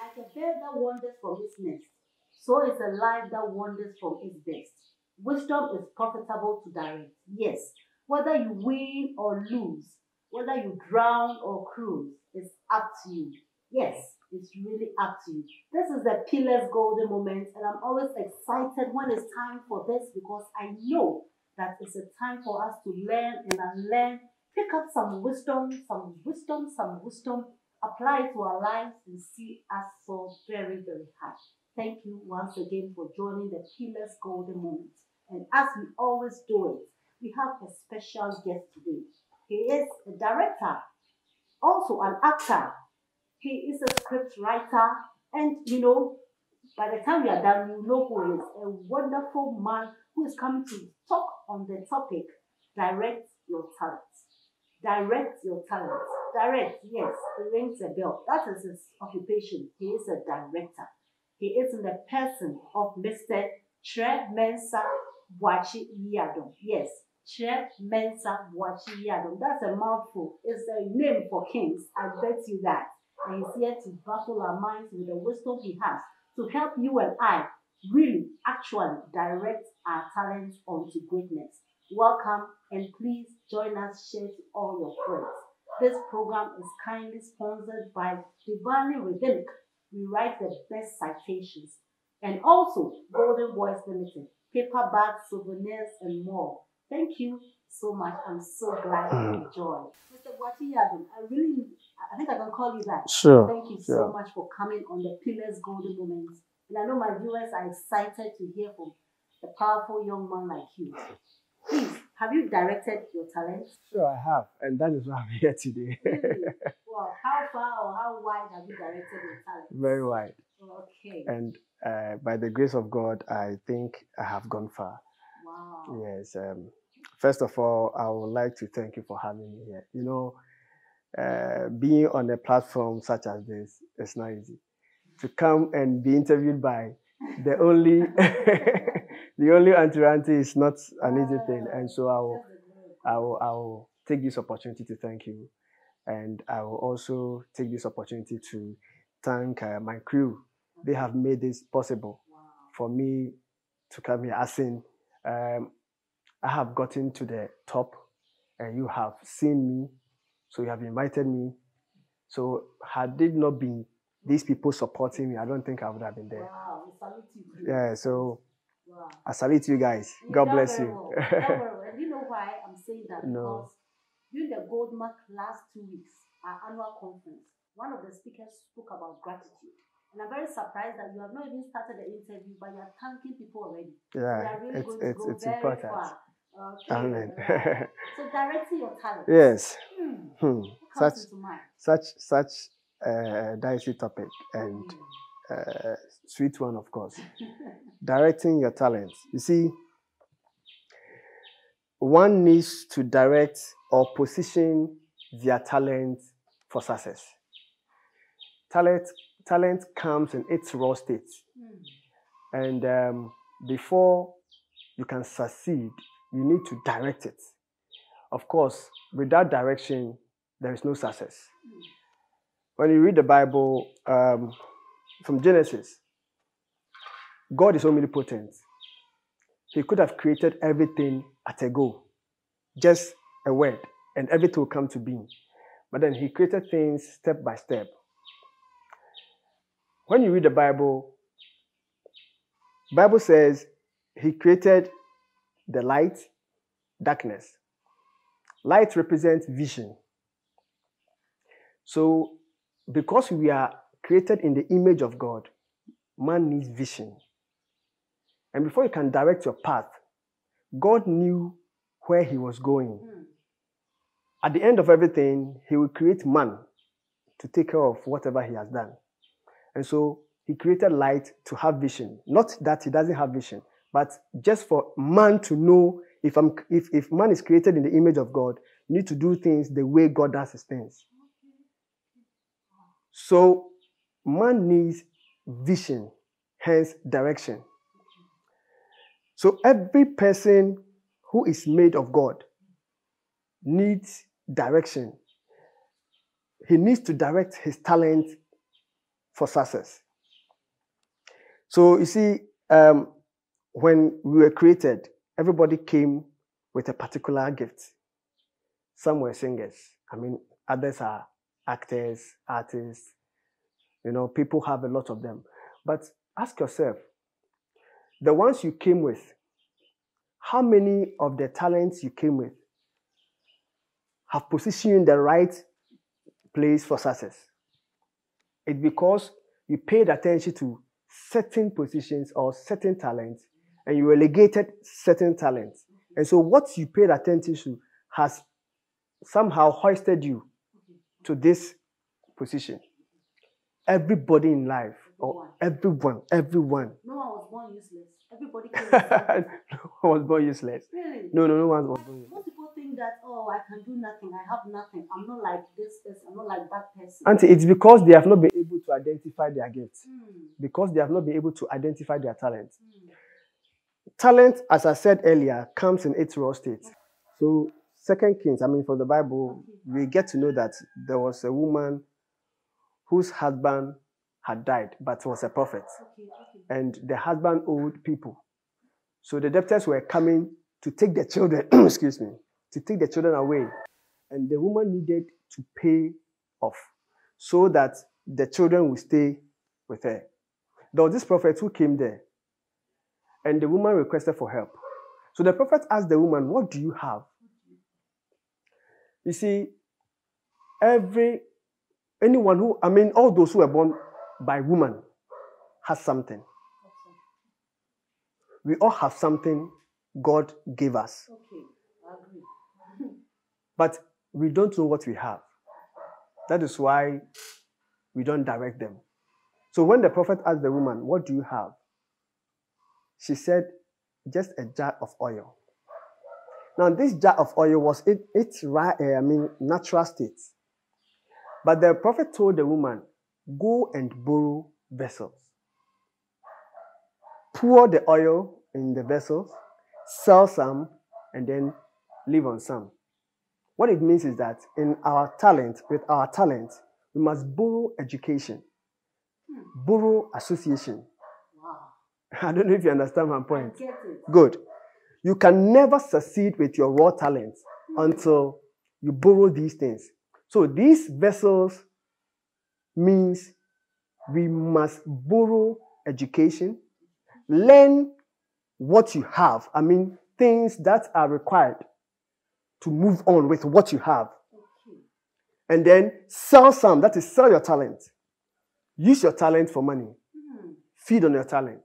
Like a bird that wanders from its nest, so is a life that wanders from its best. Wisdom is profitable to direct. Yes, whether you win or lose, whether you drown or cruise, it's up to you. Yes, it's really up to you. This is the Pillars Golden Moment, and I'm always excited when it's time for this because I know that it's a time for us to learn and unlearn, pick up some wisdom, apply it to our lives, and see us so very, very high. Thank you once again for joining the Pillars Golden Moment. And as we always do it, we have a special guest today. He is a director, also an actor. He is a script writer, and by the time we are done, you know who he is. A wonderful man who is coming to talk on the topic, direct your talents. Direct your talents. Direct, yes, it rings a bell. That is his occupation. He is a director. He is in the person of Mr. Tre Mensah Boakye Yiadom. Yes, Tre Mensah Boakye Yiadom. That's a mouthful. It's a name for kings. I bet you that. And he's here to baffle our minds with the wisdom he has to help you and I really, actually direct our talents onto greatness. Welcome, and please join us, share to all your friends. This program is kindly sponsored by Divinely Rhythmic. We write the best citations. And also Golden Boys Limited, paperback, souvenirs, and more. Thank you so much. I'm so glad you joined. Mr. Boakye Yiadom, I think I can call you that. Sure. Thank you so much for coming on the Pillars Golden Moments. And I know my viewers are excited to hear from a powerful young man like you. Please, have you directed your talents? Sure, I have. And that is why I'm here today. Really? Wow. How far or how wide have you directed your talents? Very wide. Okay. And by the grace of God, I think I have gone far. Wow. Yes. First of all, I would like to thank you for having me here. Being on a platform such as this is not easy. To come and be interviewed by the only the only auntie is not an easy thing. And so I will take this opportunity to thank you. And I will also take this opportunity to thank my crew. They have made this possible for me to come here. As in, I have gotten to the top and you have seen me. So you have invited me. So had it not been these people supporting me, I don't think I would have been there. Wow, we salute you. Yeah, so wow. I salute you guys. God bless you. Well. And you know why I'm saying that? No. Because during the Goldmark last 2 weeks, our annual conference, one of the speakers spoke about gratitude. And I'm very surprised that you have not even started the interview, but you are thanking people already. Yeah, so really it's very important. far. Okay. Amen. So directing your talent. Yes. What comes into mind? Such dicey topic and sweet one, of course. Directing your talents. You see, one needs to direct or position their talent for success. Talent comes in its raw state. And before you can succeed, you need to direct it. Of course, without direction, there is no success. When you read the Bible, from Genesis, God is omnipotent. He could have created everything at a go, just a word, and everything will come to being. But then he created things step by step. When you read the Bible says he created the light, darkness. Light represents vision. So because we are created in the image of God, man needs vision. And before you can direct your path, God knew where he was going. At the end of everything, he will create man to take care of whatever he has done. And so he created light to have vision. Not that he doesn't have vision, but just for man to know if man is created in the image of God, you need to do things the way God does his things. So man needs vision, hence direction. So every person who is made of God needs direction. He needs to direct his talent for success. So you see, when we were created, everybody came with a particular gift. Some were singers. Others are actors, artists. People have a lot of them. But ask yourself, the ones you came with, how many of the talents you came with have positioned you in the right place for success? It's because you paid attention to certain positions or certain talents, and you relegated certain talents. And so what you paid attention to has somehow hoisted you to this position. Everybody in life, or everyone. No one was born useless. Everybody came with something. No one was born useless. Really? No one was born useless. Most people think that, I can do nothing, I have nothing, I'm not like this person, I'm not like that person. Auntie, it's because they have not been able to identify their gifts. Because they have not been able to identify their talents. Talent, as I said earlier, comes in its raw state. So, 2 Kings, for the Bible, we get to know that there was a woman whose husband had died, but was a prophet. And the husband owed people. So the debtors were coming to take the children, to take the children away. And the woman needed to pay off so that the children would stay with her. There was this prophet who came there, and the woman requested for help. So the prophet asked the woman, what do you have? You see, all those who were born by woman has something. We all have something God gave us. Okay, I agree. But we don't know what we have. That is why we don't direct them. So when the prophet asked the woman, what do you have? She said, just a jar of oil. Now, this jar of oil was its natural state. But the prophet told the woman, go and borrow vessels. Pour the oil in the vessels, sell some, and then live on some. What it means is that with our talent, we must borrow education, borrow association. Wow. I don't know if you understand my point. I get it. Good. You can never succeed with your raw talents until you borrow these things. So these vessels means we must borrow education, learn what you have. Things that are required to move on with what you have. Okay. And then sell some, that is sell your talent. Use your talent for money. Feed on your talent.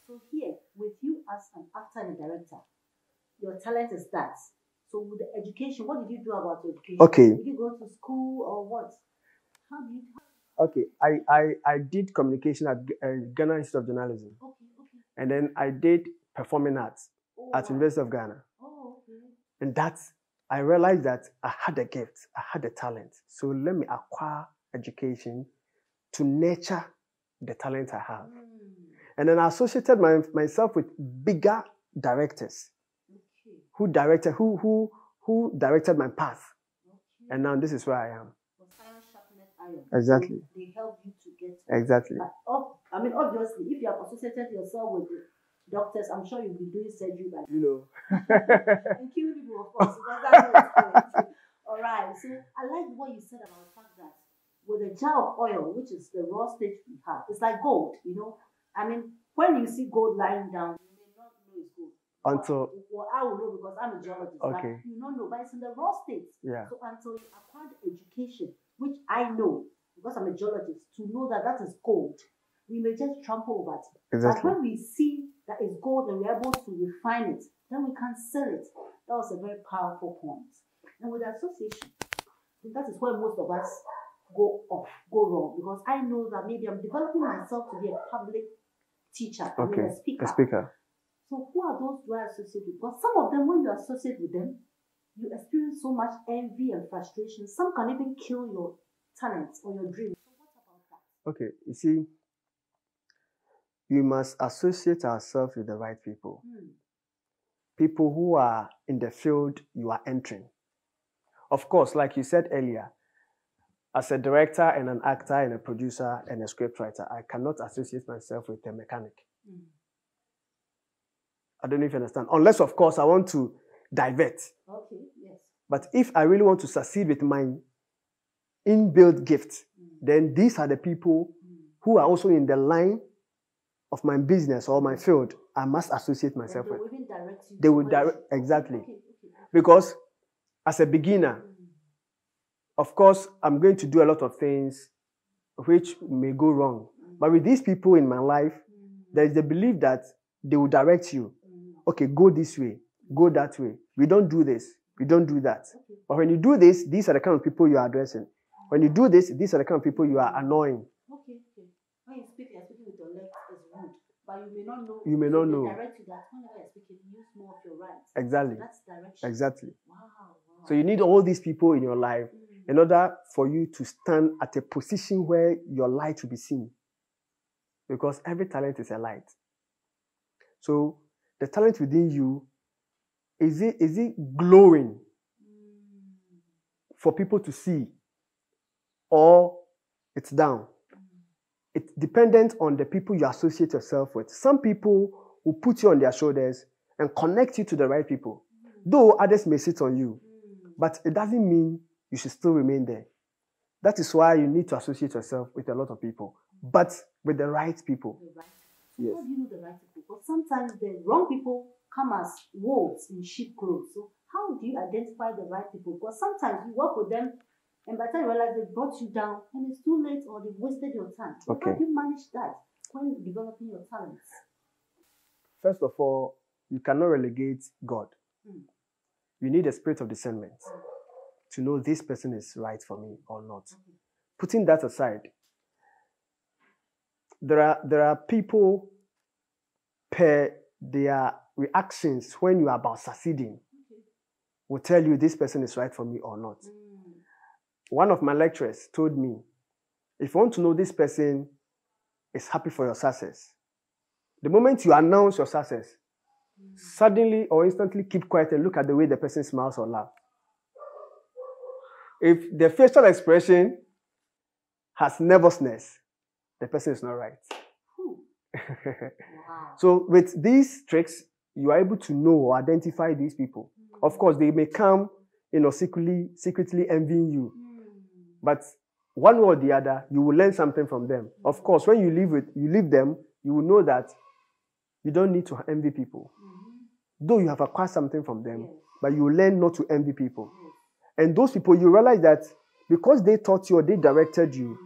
So here, with you as an actor and a director, your talent is that. So with the education, what did you do about your education? Okay. Did you go to school or what? How do you... Okay, I did communication at Ghana Institute of Journalism. Okay. And then I did performing arts at University of Ghana. Oh, okay. And I realized that I had a gift, I had a talent. So let me acquire education to nurture the talent I have. And then I associated myself with bigger directors who directed my path. And now this is where I am. Exactly. They help you to get. Exactly. Obviously, if you have associated yourself with the doctors, I'm sure you'll be doing surgery by and killing people, of course, because that's what it's going. All right. So I like what you said about the fact that with a jar of oil, which is the raw stage we have, it's like gold. When you see gold lying down, you may not know it's gold. Well, I will know because I'm a geologist. Okay. But you don't know, but it's in the raw state. Yeah. So until you acquire the education, which I know because I'm a geologist, to know that is gold, we may just trample over it. Exactly. But when we see that it's gold and we're able to refine it, then we can sell it. That was a very powerful point. And with association, that is where most of us go wrong, because I know that maybe I'm developing myself to be a public teacher, a speaker. So who are those who I associate with? Because some of them, when you associate with them, you experience so much envy and frustration. Some can even kill your talents or your dreams. So what about that? Okay, you see, we must associate ourselves with the right people. People who are in the field you are entering. Of course, like you said earlier, As a director and an actor and a producer and a scriptwriter, I cannot associate myself with a mechanic. I don't know if you understand. Unless, of course, I want to divert. Okay, yes. But if I really want to succeed with my inbuilt gift, then these are the people who are also in the line of my business or my field. I must associate myself with. They will even direct you. They will direct, exactly. Okay. Because as a beginner, of course, I'm going to do a lot of things which may go wrong. But with these people in my life, there is the belief that they will direct you. Okay, go this way, go that way. We don't do this, we don't do that. But when you do this, these are the kind of people you are addressing. When you do this, these are the kind of people you are annoying. Okay. When you speak, you're speaking with your left is rude. But you may not know. You may not know. They direct you that whenever you're speaking, use more of your right. Exactly. So that's direction. Exactly. Wow. So you need all these people in your life in order for you to stand at a position where your light will be seen. Because every talent is a light. So the talent within you, is it glowing for people to see, or it's down? It's dependent on the people you associate yourself with. Some people will put you on their shoulders and connect you to the right people. Though others may sit on you, but it doesn't mean you should still remain there. That is why you need to associate yourself with a lot of people, but with the right people. Yes. How do you know the right people? Because sometimes the wrong people come as wolves in sheep clothes. So how do you identify the right people? Because sometimes you work with them, and by the time you realize they brought you down, and it's too late or they've wasted your time. So how do you manage that when developing your talents? First of all, you cannot relegate God. You need a spirit of discernment to know this person is right for me or not. Putting that aside, there are people per their reactions when you are about succeeding will tell you this person is right for me or not. One of my lecturers told me, if you want to know this person is happy for your success, the moment you announce your success, suddenly or instantly keep quiet and look at the way the person smiles or laughs. If the facial expression has nervousness, the person is not right. Wow. So with these tricks, you are able to know or identify these people. Of course, they may come, secretly envying you. But one way or the other, you will learn something from them. Of course, when you leave them, you will know that you don't need to envy people. Though you have acquired something from them, but you will learn not to envy people. And those people, you realize that because they taught you or they directed you,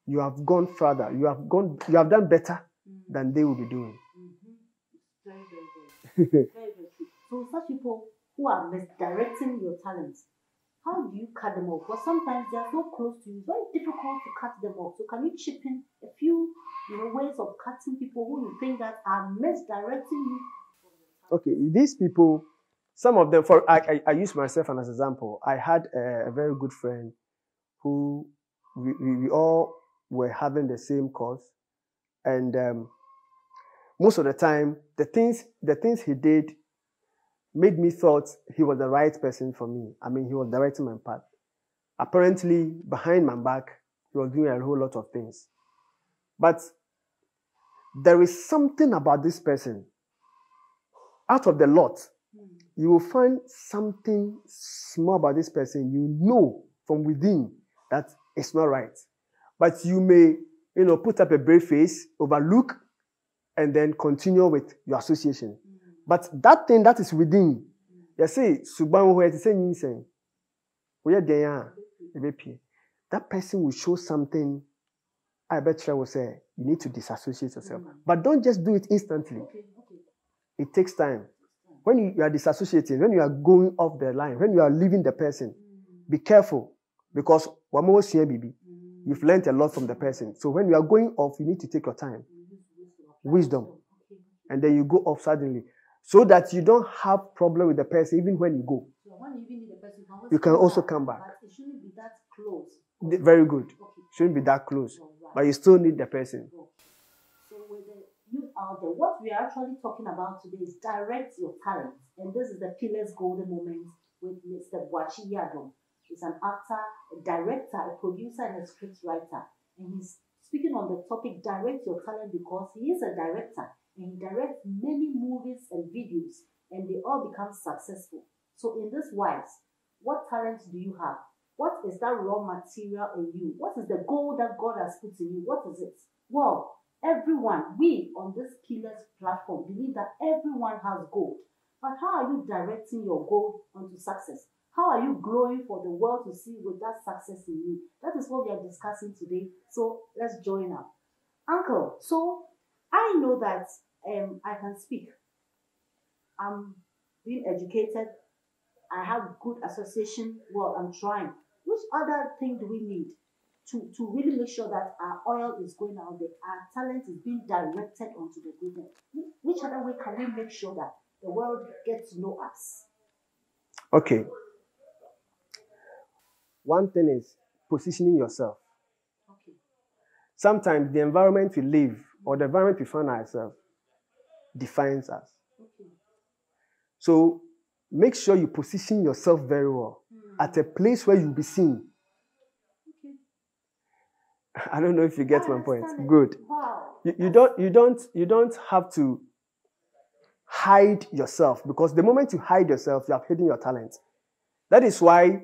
you have gone further. You have done better than they will be doing. Very, very, very. Very true. So such people who are misdirecting your talents, how do you cut them off? Because sometimes they are so close to you, it's very difficult to cut them off. So can you chip in a few ways of cutting people who you think that are misdirecting you? Okay, these people, some of them, I use myself as an example. I had a very good friend who we all were having the same course, and most of the time, the things he did made me thought he was the right person for me. I mean, he was directing my path. Apparently, behind my back, he was doing a whole lot of things. But there is something about this person. Out of the lot, you will find something small about this person. You know from within that it's not right. But you may, put up a brave face, overlook, and then continue with your association. But that thing that is within, you say, that person will show something. I bet you will say, you need to disassociate yourself. But don't just do it instantly. It takes time. When you are disassociating, when you are going off the line, when you are leaving the person, be careful. Because you've learned a lot from the person. So when you are going off, you need to take your time. Wisdom. And then you go off suddenly. So that you don't have problem with the person even when you go. So when you even need the person, you can also come back. But it shouldn't be that close. Very good. Shouldn't be that close. But you still need the person. So with the youth out there, what we are actually talking about today is direct your talent. And this is the Pillars Golden Moment with Mr. Boakye Yiadom. He's an actor, a director, a producer, and a script writer. And he's speaking on the topic Direct Your Talent because he is a director and he directs many movies and videos and they all become successful. So in this wise, what talent do you have? What is that raw material in you? What is the gold that God has put in you? What is it? Well, everyone, we on this Pillars platform believe that everyone has gold. But how are you directing your gold onto success? How are you glowing for the world to see with that success in you? That is what we are discussing today. So let's join up. Uncle, so I know that I can speak. I'm being educated. I have good association. Well, I'm trying. Which other thing do we need to really make sure that our oil is going out there, our talent is being directed onto the good end? Which other way can we make sure that the world gets to know us? Okay. One thing is positioning yourself. Okay. Sometimes the environment we live or the environment we find ourselves defines us. Okay. So make sure you position yourself very well at a place where you'll be seen. Okay. I don't know if you get my point. Understand it. Good. Wow. You don't have to hide yourself, because the moment you hide yourself, you have hidden your talent. That is why,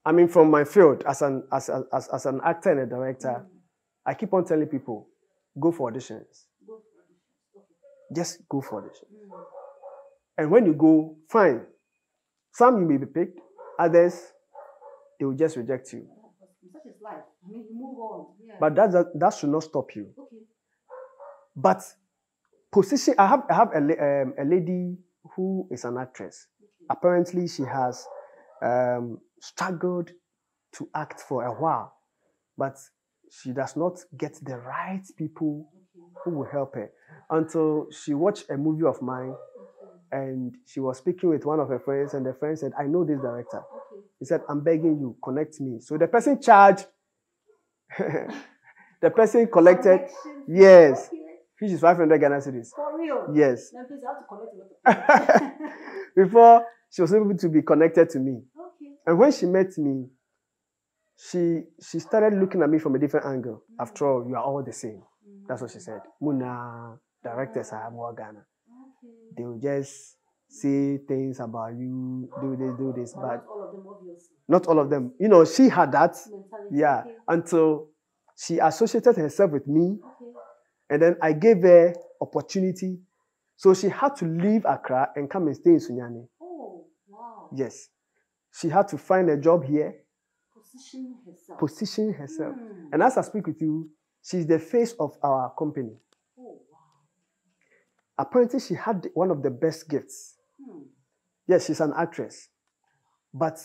I mean, from my field as an actor and a director, I keep on telling people, go for auditions. Go for auditions. Okay. Just go for auditions. And when you go, fine. Some you may be picked, others they will just reject you. Such is life. I mean, you move on. Yeah. But that should not stop you. Okay. But position. I have a lady who is an actress. Okay. Apparently, she has struggled to act for a while, but she does not get the right people who will help her until she watched a movie of mine. And she was speaking with one of her friends, and the friend said, I know this director. Okay. He said, I'm begging you, connect me. So the person charged, the person collected, yes, Okay. which is 500 Ghana cedis. For real? Yes. Then please, I have to collect a lot of people. Before she was able to be connected to me. Okay. And when she met me, she started looking at me from a different angle. After all, you are all the same. That's what she said. Muna, directors are more Ghana. They will just say things about you, do this, but not all of them, obviously. Not all of them. You know, she had that, mentality. yeah, Okay. until she associated herself with me, Okay. and then I gave her opportunity. So she had to leave Accra and come and stay in Sunyani. Oh, wow. Yes. She had to find a job here. Position herself. And as I speak with you, she's the face of our company. Oh, wow. Apparently, she had one of the best gifts. Yes, she's an actress. But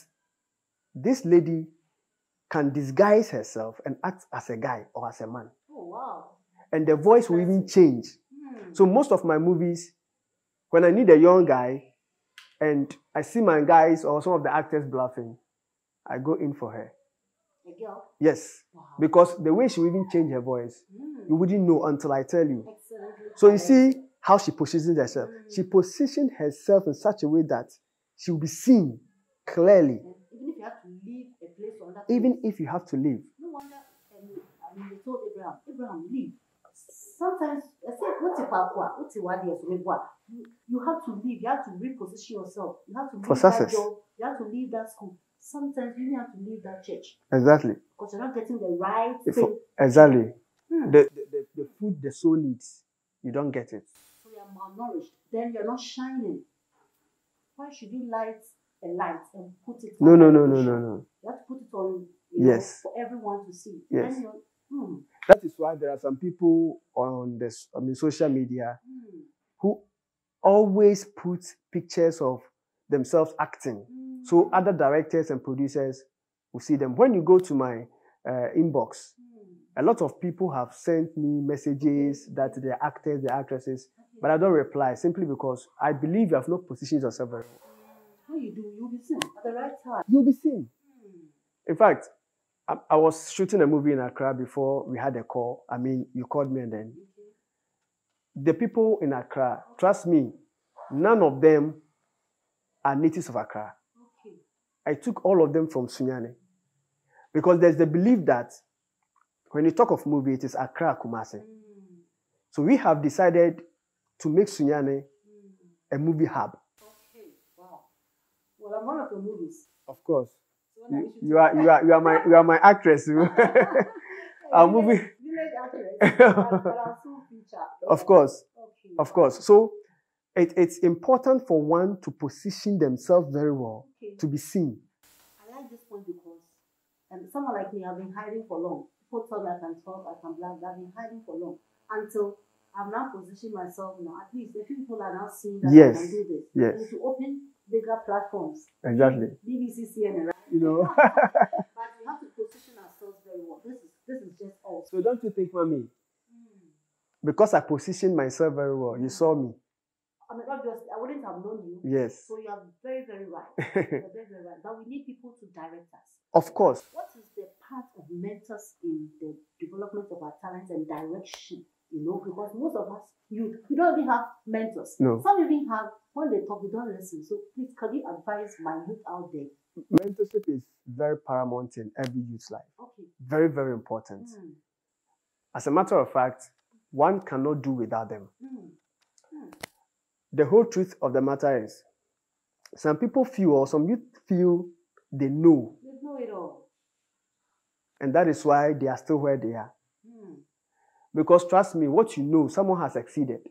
this lady can disguise herself and act as a guy or as a man. Oh, wow. And the voice will even change. So most of my movies, when I need a young guy and I see my guys or some of the actors bluffing, I go in for her. A girl? Yes. Wow. Because the way she will even change her voice, you wouldn't know until I tell you. Excellent. So you see how she positions herself. She positioned herself in such a way that she will be seen clearly. Even if you have to leave a place or another. Even if you have to leave. No wonder, I mean, they told Abraham, leave. Sometimes, I say, you have to leave. You have to reposition yourself. You have to leave that job. You have to leave that school. Sometimes you have to leave that church. Exactly. Because you're not getting the right thing. Exactly. The food the soul needs, you don't get it. So you're malnourished. Then you're not shining. Why should you light a light and put it on? No. You have to put it on, yes, for everyone to see. Yes. Then that is why there are some people on this, social media who always put pictures of themselves acting. So other directors and producers will see them. When you go to my inbox, a lot of people have sent me messages that they're actors, they're actresses, but I don't reply simply because I believe you have not positioned yourself very well. How you do? You'll be seen at the right time. You'll be seen. In fact, I was shooting a movie in Accra before we had a call. I mean, you called me and then the people in Accra, trust me, none of them are natives of Accra. Okay. I took all of them from Sunyani. Because there's the belief that when you talk of movie, it is Accra, Kumasi. So we have decided to make Sunyani a movie hub. Okay, wow. Well, I'm one of the movies. Of course. So you are my actress. Our movie. Village actress. But I'll soon feature. Of course. Okay. Of course. So it's important for one to position themselves very well, to be seen. I like this point because someone like me, I've been hiding for long. People tell me I can talk, I can blab, I've been hiding for long. Until I've now positioned myself now. At least a few people are now seeing that I can do this. Yes. And to open bigger platforms. Exactly. BBC, CNN, right? You know. But we have to position ourselves very well. This is just all. So don't you think, Mommy? Because I positioned myself very well, you saw me. I mean, obviously, I wouldn't have known you. Yes. So you are very, very right. You're very, very right. But we need people to direct us. Of course. What is the part of mentors in the development of our talents and direction? You know, because most of us, you don't even have mentors. No. Some even have, when they talk, we don't listen. So please, can you advise my youth out there? Mentorship is very paramount in every youth's life. Okay. Very, very important. As a matter of fact, one cannot do without them. The whole truth of the matter is, some people feel, or some youth feel, they know. They know it all. And that is why they are still where they are. Because trust me, what you know, someone has exceeded.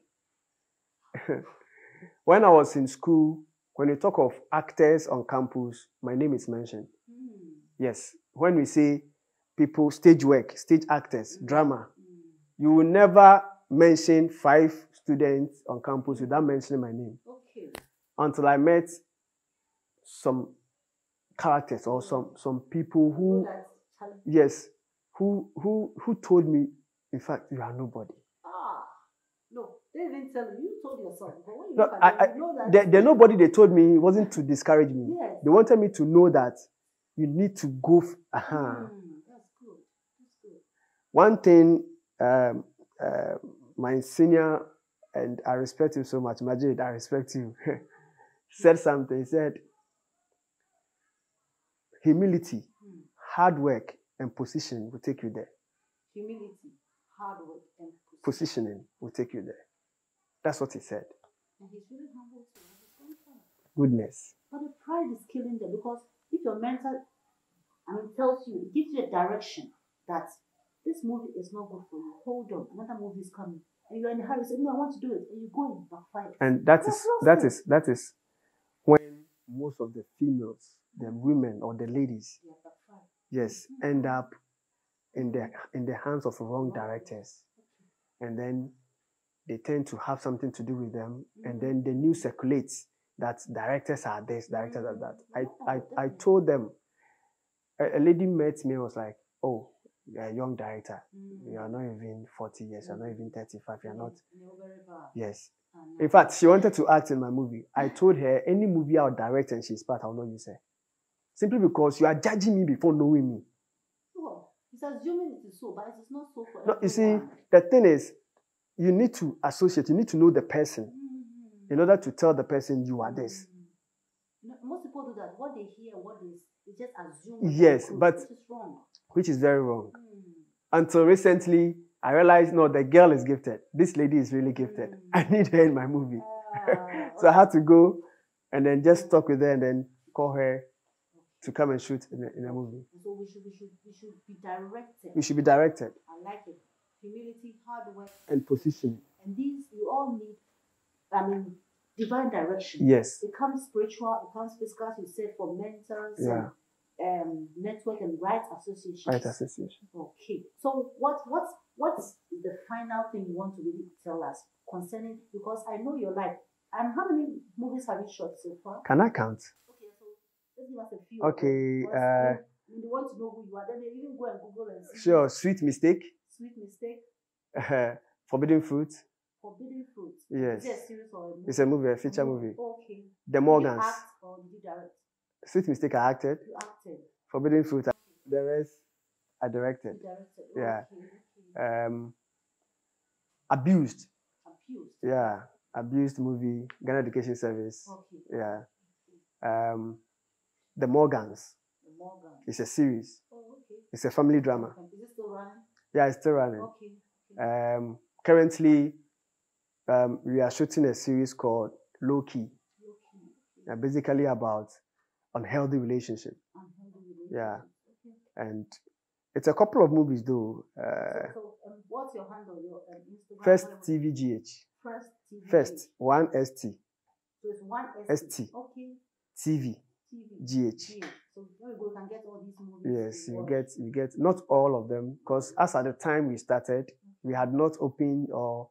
When I was in school, when you talk of actors on campus, my name is mentioned. Yes. When we say people, stage work, stage actors, drama, you will never mention 5 students on campus without mentioning my name. Okay. Until I met some characters or some people who, yes, who told me, in fact, you are nobody. No, they didn't tell you. You told yourself. But when you No, look at it, you know that the nobody they told me wasn't to discourage me. Yes. They wanted me to know that you need to go. That's good. That's good. One thing, my senior, and I respect him so much, Majid, I respect you, said something. He said, humility, hard work, and positioning will take you there. Humility, hard work, and positioning will take you there. That's what he said. And he's really humble too. Goodness. But the pride is killing them, because if your mentor, tells you, it gives you a direction that this movie is not good for you. Hold on, another movie is coming, and you're in a hurry. You say, no, I want to do it, and you go in backfire. And that is when most of the females, the women or the ladies, yes, end up in the hands of wrong directors, and then they tend to have something to do with them, and then the news circulates that directors are this, directors are that. I told them, a lady met me and was like, oh, you're a young director. You are not even 40 years, you're not even 35, you're not. Yes. In fact, she wanted to act in my movie. I told her, any movie I'll direct and she's part, I'll not use her. Simply because you are judging me before knowing me. It's assuming it is so, but it is not so for everyone. No, you see, the thing is, you need to associate, you need to know the person in order to tell the person you are this. Most people do that. What they hear, they just assume. Yes, but which is wrong. Which is very wrong. Until recently, I realized, no, the girl is gifted. This lady is really gifted. I need her in my movie. So I had to go and then just talk with her and then call her to come and shoot in a movie. So we should be directed. We should be directed. I like it. Humility, hard work, and positioning. And these you all need. Divine direction. Yes. It comes spiritual. It comes physical. As you said, for mentors. Yeah. And network and right association. Right association. Okay. So what's the final thing you want to really tell us concerning? Because I know your life. And how many movies have you shot so far? Can I count? Okay, so let's give us a few. Okay. When they want to know who you are, then they even go and Google and see. Sure. Sweet Mistake. Sweet Mistake. Forbidden Fruit. Forbidden Fruit. Yes. Is it a series or a movie? It's a movie, a feature movie. Okay. The Morgans. Did you act or did you direct? Sweet Mistake, I acted. You acted. Forbidden Fruit. The rest, I directed. You directed. Yeah. Okay. Abused. Abused. Yeah. Abused movie. Ghana Education Service. Okay. Yeah. The Morgans. The Morgan. It's a series. Oh, okay. It's a family drama. Is it still running? Yeah, it's still running. Okay. Currently, we are shooting a series called Low Key. Basically about unhealthy relationship. Yeah. Okay. And it's a couple of movies though. What's your handle? Your Instagram? First TVGH. First TVGH. First, 1 ST. So it's 1 ST. Okay. TV. GH. So when you go, you can get all these movies. Yes, you get not all of them, because as at the time we started, we had not opened or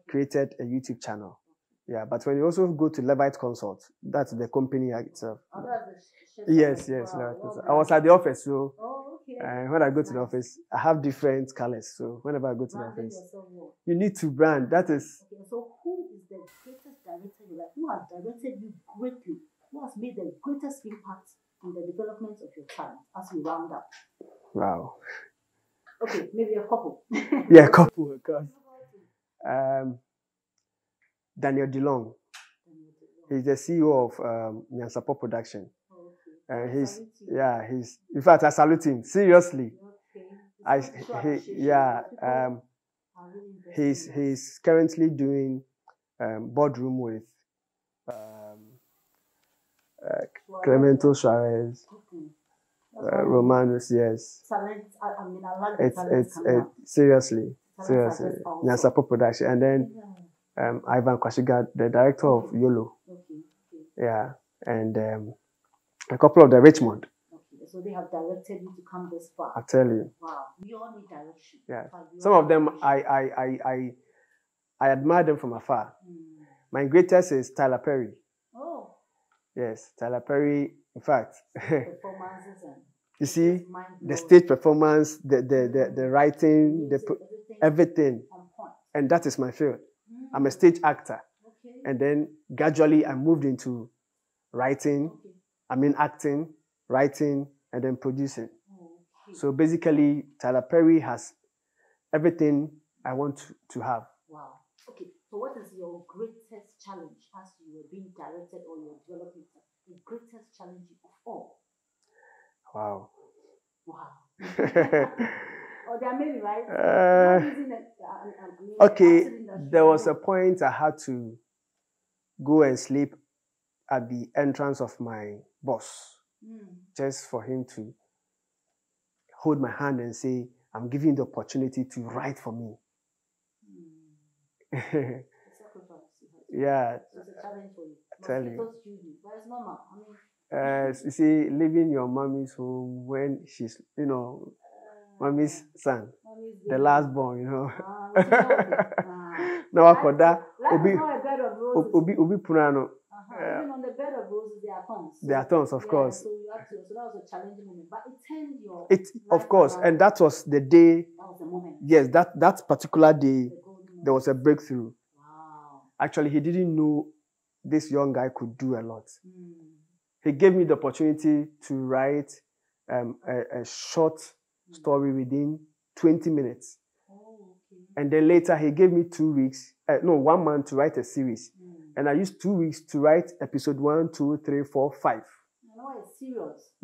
created a YouTube channel. Yeah, but when you also go to Levite Consult, that's the company itself. Oh, that's yes, Levite Consult. I was at the office, so okay. And when I go to the office, I have different colors. So whenever I go to the office, you need to brand. That is. Okay, so who is the greatest director you like? Who has directed you greatly? Who has made the greatest impact in the development of your talent as we round up? Wow. Okay, maybe a couple. Yeah, a couple. Because, Daniel DeLong. He's the CEO of Nyansapo Production. And he's in fact I salute him seriously. He's currently doing boardroom with Clemento Suarez, Romanos. Yes, it's seriously Nyansapo Production, and then Ivan Kwashiga, the director of YOLO. Yeah, and a couple of the Richmond. Okay, so they have directed you to come this far. I tell you. Wow, we all need direction. Yeah, some of them I admire them from afar. My greatest is Tyler Perry. Oh. Yes, Tyler Perry. In fact, performances and you see the stage performance, the writing, everything, and that is my field. I'm a stage actor, and then gradually I moved into writing. Acting, writing, and then producing. So basically, Tyler Perry has everything I want to have. Wow. Okay. So what is your greatest challenge as you were being directed or you're developing? The greatest challenge of all? Wow. Oh, there are many, right? Okay. There was a point I had to go and sleep at the entrance of my boss, just for him to hold my hand and say, I'm giving you the opportunity to write for me. Yeah. It's a challenge for you. I tell you. But it's normal. You see, leaving your mommy's home when she's, mommy's son, the last born, Now, Koda, Obi Purano. Even on the bed of roses, there are thorns. There are thorns, of course. So you have to. So that was a challenging moment, but it turned your. Of course, and that was the day. That was the moment. Yes, that particular day, there was a breakthrough. Wow. Actually, he didn't know this young guy could do a lot. He gave me the opportunity to write a short story within 20 minutes. And then later, he gave me 1 month to write a series. And I used 2 weeks to write episode 1, 2, 3, 4, 5. No, it's serious.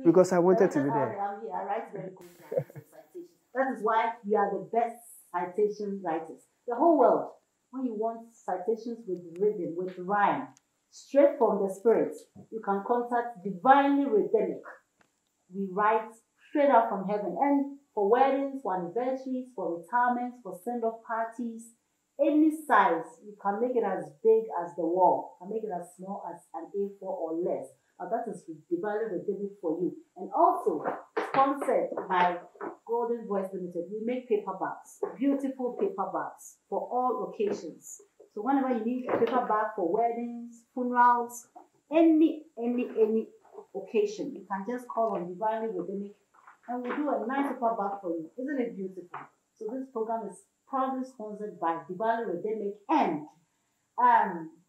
Because I wanted to be there. I write very good citations. That is why we are the best citation writers. The whole world, when you want citations with rhythm, with rhyme, straight from the spirit, you can contact Divinely Rhythmic. We write straight out from heaven. And for weddings, for anniversaries, for retirements, for send-off parties, any size, you can make it as big as the wall, you can make it as small as an A4 or less. But that is Divinely Rhythmic for you. And also, sponsored by Golden Voice Limited, we make paperbacks, beautiful paperbacks for all occasions. So whenever you need a paperback for weddings, funerals, any occasion, you can just call on Divinely Rhythmic and we'll do a nice paperback for you. Isn't it beautiful? So this program is proudly sponsored by Divinely Rhythmic and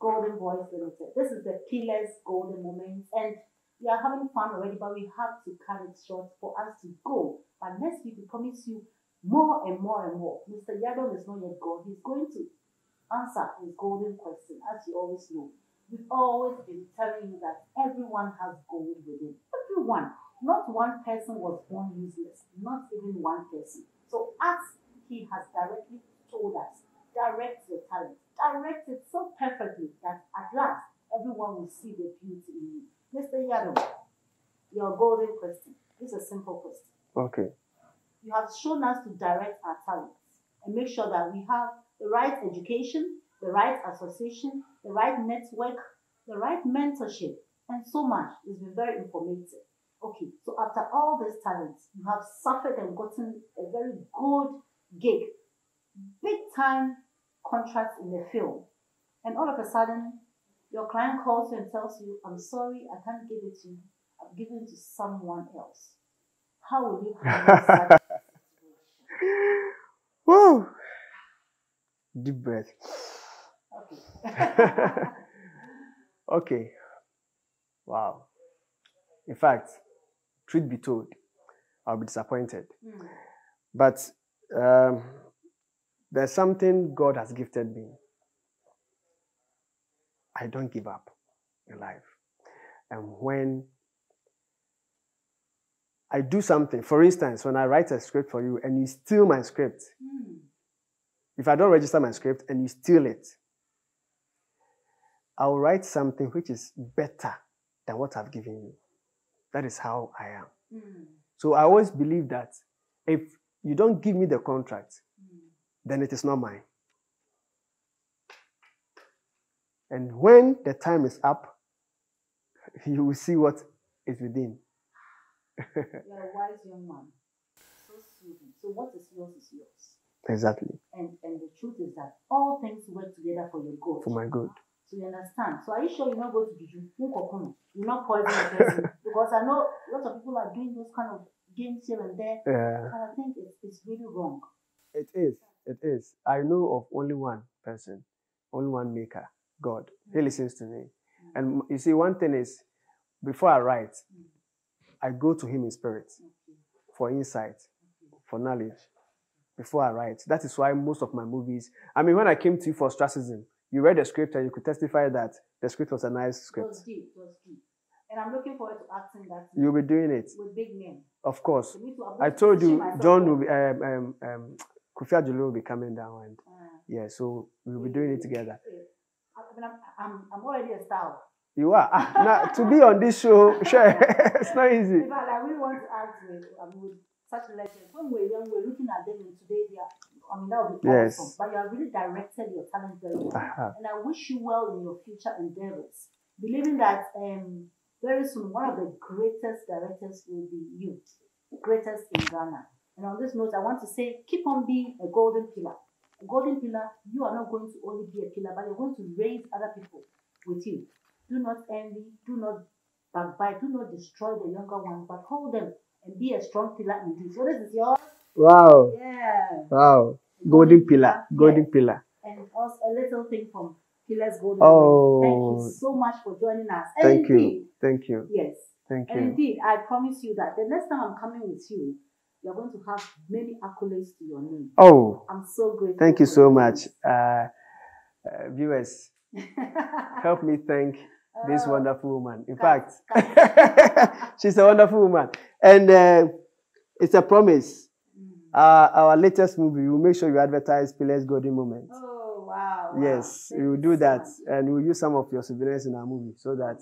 Golden Voice Limited. This is the Pillars Golden Moments, and we are having fun already, but we have to cut it short for us to go. But next week we promise you more and more and more. Mr. Yadon is not yet gone. He's going to answer his golden question, as you always know. We've always been telling you that everyone has gold within. Everyone. Not one person was born useless. Not even one person. So as he has directly told us, direct your talent. Direct it so perfectly that at last everyone will see the beauty in you. Mr. Yadav, your golden question. This is a simple question. Okay. You have shown us to direct our talents and make sure that we have the right education, the right association, the right network, the right mentorship, and so much. It's been very informative. Okay, so after all these talents, you have suffered and gotten a very good gig, big time contract in the field, and all of a sudden, your client calls you and tells you, I'm sorry, I can't give it to you. I'm giving it to someone else. How will you handle such? Woo! Deep breath. Okay. Okay. Wow. In fact, truth be told, I'll be disappointed. But there's something God has gifted me. I don't give up in life. And when I do something, for instance, when I write a script for you and you steal my script, if I don't register my script and you steal it, I'll write something which is better than what I've given you. That is how I am. So I always believe that if you don't give me the contract, then it is not mine. And when the time is up, you will see what is within. You're a wise young man. So soothing. So what is yours is yours. Exactly. And the truth is that all things work together for your good. For my good. So you understand. So are you sure you're not going to juju? You're not poisoning the person? Because I know lots of people are doing those kind of games here and there. Yeah. And I think it's really wrong. It is. It is. I know of only one person, only one maker, God. He listens to me. And you see, one thing is, before I write, I go to him in spirit for insight, for knowledge, before I write. That is why most of my movies, I mean, when I came to you for Stracism, you read the script and you could testify that the script was a nice script. It was deep. And I'm looking forward to acting that. You'll be doing it. With big men. Of course. I told you, John will be, Kofi Adjulu will be coming down. And yeah, so we'll be doing it together. I'm already a star. You are. Now, to be on this show, sure, it's not easy. In fact, I really want to act with such legends. When we're young, we're looking at them, and today they are, that would be awesome. But you have really directed your talent very well. And I wish you well in your future endeavors. Believing that very soon, one of the greatest directors will be you, greatest in Ghana. And on this note, I want to say, keep on being a golden pillar. A golden pillar, you are not going to only be a pillar, but you're going to raise other people with you. Do not envy, do not backbite, do not destroy the younger ones, but hold them and be a strong pillar indeed. So this is yours. Wow. Yeah. Wow. Golden pillar. Golden pillar. And also a little thing from Pillar's Golden. Oh. Thank you so much for joining us. Thank you. Thank you. Yes. Thank you. And indeed, I promise you that the next time I'm coming with you, you're going to have many accolades to your name. Oh. I'm so grateful. Thank you so much. Viewers, help me thank this wonderful woman. In fact, she's a wonderful woman. And it's a promise. Our latest movie, we'll make sure you advertise Pillar's Golden Moment. Oh, wow. Yes, we will do that. And we'll use some of your souvenirs in our movie so that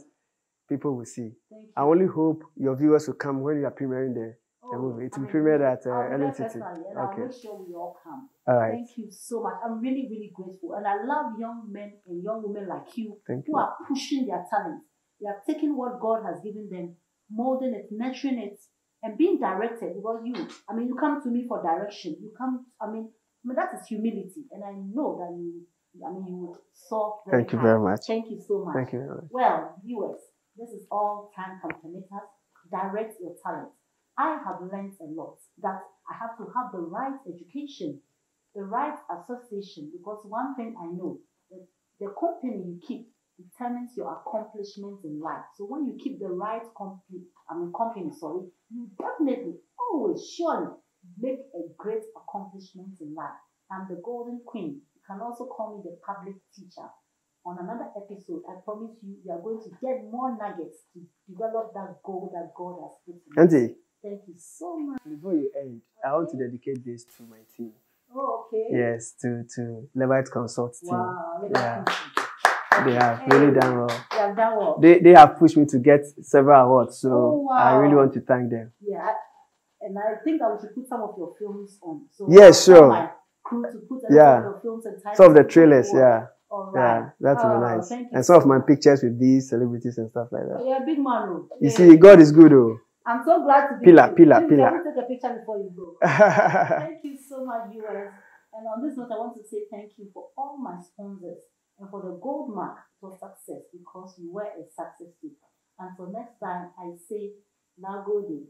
people will see. I only hope your viewers will come when you are premiering the movie. It will be premiered at LMTT. Okay. I'll make sure we all come. All right. Thank you so much. I'm really, really grateful. And I love young men and young women like you who are pushing their talents. They are taking what God has given them, molding it, nurturing it, and being directed. Because you come to me for direction. You come, that is humility. And I know that you would solve very Thank you very much. Thank you so much. Thank you very much. Well, viewers, this is all time permitters. Direct your talent. I have learned a lot that I have to have the right education, the right association, because one thing I know, that the company you keep determines your accomplishments in life. So when you keep the right company, you definitely, always, surely make a great accomplishment in life. I'm the Golden Queen. You can also call me the public teacher. on another episode, I promise you, you are going to get more nuggets to develop that goal that God has put in you. Auntie, Thank you so much. before you end, I want to dedicate this to my team. Oh, okay. Yes, to Levite Consult team. Wow. Yeah. They have really done well. They have done well. They have pushed me to get several awards, so Oh, wow. I really want to thank them. Yeah, and I think I should put some of your films on. So Yes, sure. My crew to put Yeah. some of your films and titles. Some of the trailers, yeah. All Yeah, right. that would be nice. Thank you And some of so my much. pictures with these celebrities and stuff like that. Yeah, big man. Oh. You Yeah. see, God is good, oh. I'm so glad to be Pillar, here. pillar, Please, pillar. Let me take a picture before you go. Thank you so much, viewers. And on this note, I want to say thank you for all my sponsors and for the gold mark for success, because you were a success too. Until next time, I say, Nagode.